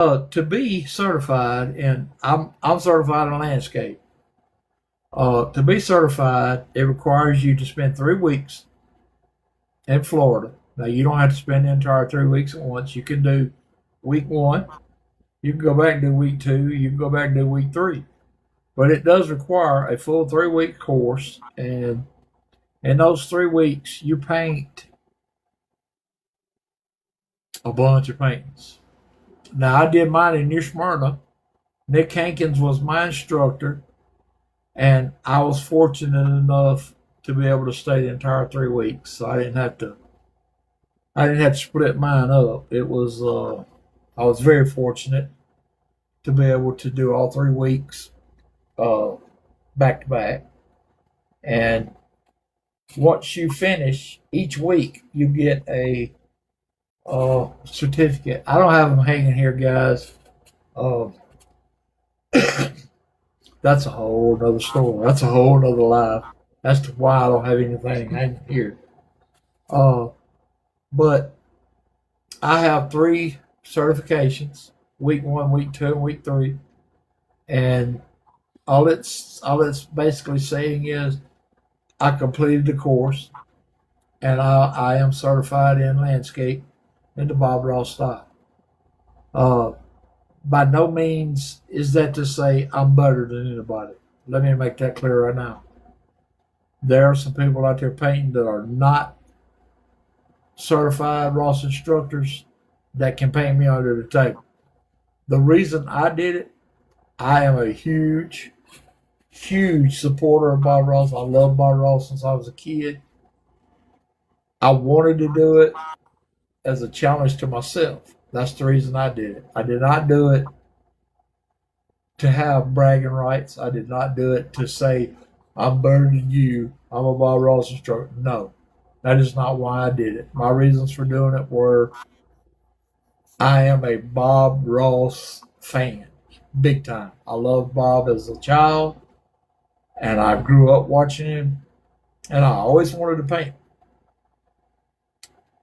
To be certified, and I'm certified in landscape. To be certified, it requires you to spend 3 weeks in Florida. Now you don't have to spend the entire 3 weeks at once. You can do week one. You can go back and do week two. You can go back and do week three. But it does require a full 3 week course, and in those 3 weeks, you paint a bunch of paintings. Now I did mine in New Smyrna. Nick Hankins was my instructor, and I was fortunate enough to be able to stay the entire 3 weeks. So I didn't have to split mine up. It was I was very fortunate to be able to do all 3 weeks uh, back to back. And once you finish each week, you get a certificate. I don't have them hanging here, guys. Uh, that's a whole nother story. That's a whole nother life. That's why I don't have anything hanging here. Uh, but I have 3 certifications: week one, week two, and week three. And all it's basically saying is I completed the course, and I am certified in landscape in the Bob Ross style. Uh, by no means is that to say I'm better than anybody. Let me make that clear right now. There are some people out there painting that are not certified Ross instructors that can paint me under the table. The reason I did it, I am a huge, huge supporter of Bob Ross. I love Bob Ross since I was a kid. I wanted to do it as a challenge to myself. That's the reason I did it. I did not do it to have bragging rights. I did not do it to say, I'm better than you. I'm a Bob Ross instructor. No, that is not why I did it. My reasons for doing it were I am a Bob Ross fan, big time. I loved Bob as a child, and I grew up watching him, and I always wanted to paint.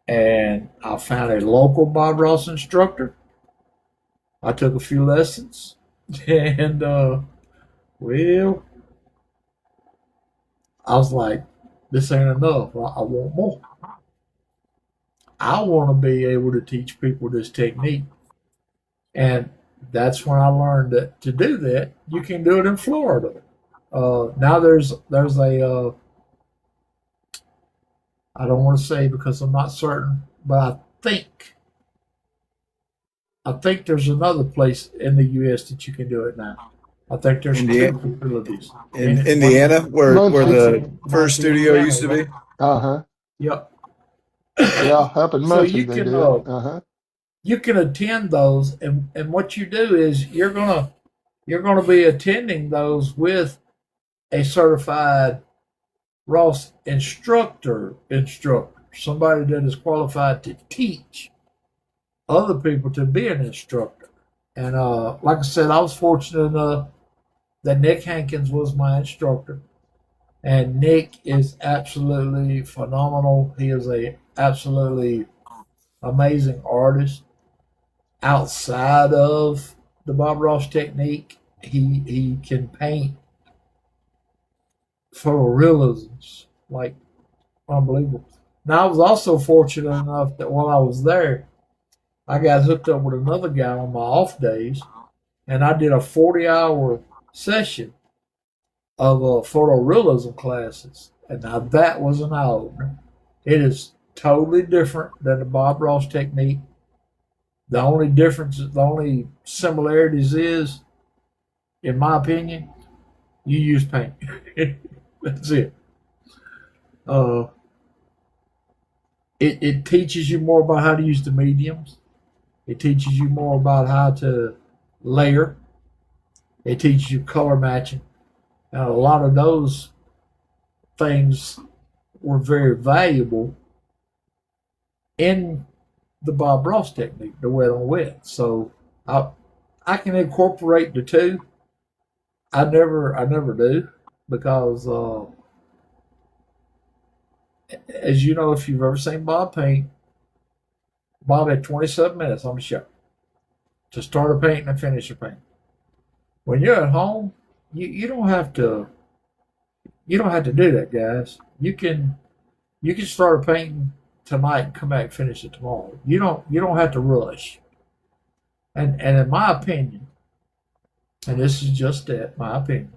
And I found a local Bob Ross instructor. I took a few lessons, and well, I was like, this ain't enough. I want more. I want to be able to teach people this technique. And that's when I learned that to do that, you can do it in Florida. Now there's a I don't want to say because I'm not certain, but I think there's another place in the U.S. that you can do it now. I think there's Indiana, two facilities. in Indiana, where the first studio Indiana, used to yeah. be. Uh-huh. Yep. Yeah, up in So Muncie they do it. Uh-huh. you can attend those, and what you do is you're gonna be attending those with a certified Ross instructor, somebody that is qualified to teach other people to be an instructor. And like I said, I was fortunate enough that Nick Hankins was my instructor, and Nick is absolutely phenomenal. He is a absolutely amazing artist. Outside of the Bob Ross technique, he can paint photorealisms like unbelievable. Now I was also fortunate enough that while I was there, I got hooked up with another guy on my off days, and I did a 40-hour session of photorealism classes, and now that was an eye opener. It is totally different than the Bob Ross technique. The only similarities is, in my opinion, you use paint. That's it. Uh, it teaches you more about how to use the mediums. It teaches you more about how to layer. It teaches you color matching. And a lot of those things were very valuable in the Bob Ross technique, the wet on wet. So I can incorporate the two. I never do because as you know, if you've ever seen Bob paint, Bob had 27 minutes on the show. to start a painting and finish a painting. When you're at home, you don't have to do that, guys. You can start a painting tonight and come back and finish it tomorrow. You don't have to rush. And in my opinion, and this is just that, my opinion,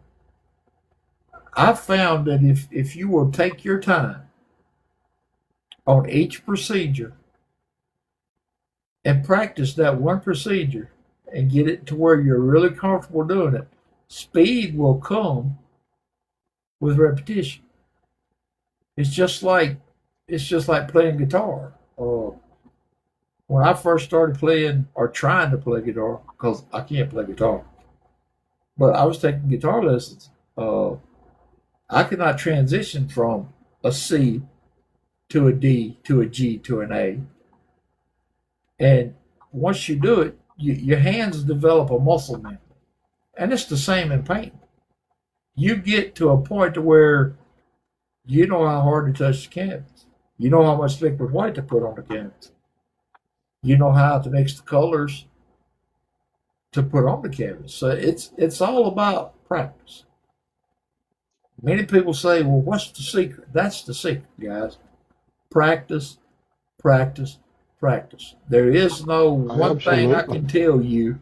I've found that if you will take your time on each procedure and practice that one procedure and get it to where you're really comfortable doing it, speed will come with repetition. It's just like playing guitar. When I first started playing or trying to play guitar, because I can't play guitar, but I was taking guitar lessons. I could not transition from a C to a D to a G to an A. And once you do it, your hands develop a muscle memory. And it's the same in painting. You get to a point to where you know how hard to touch the canvas. You know how much liquid white to put on the canvas. You know how to mix the colors to put on the canvas. So it's all about practice. Many people say, well, what's the secret? That's the secret, guys. Practice, practice, practice. There is no one thing I can tell you.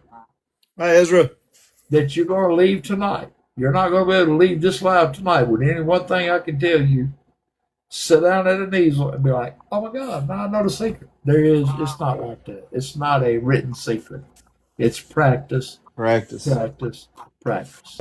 Hi, Ezra. That you're going to leave tonight. You're not going to be able to leave this lab tonight with any one thing I can tell you. Sit down at an easel and be like, oh my God, now I know the secret. It's not like that. It's not a written secret. It's practice, Practice. practice, practice.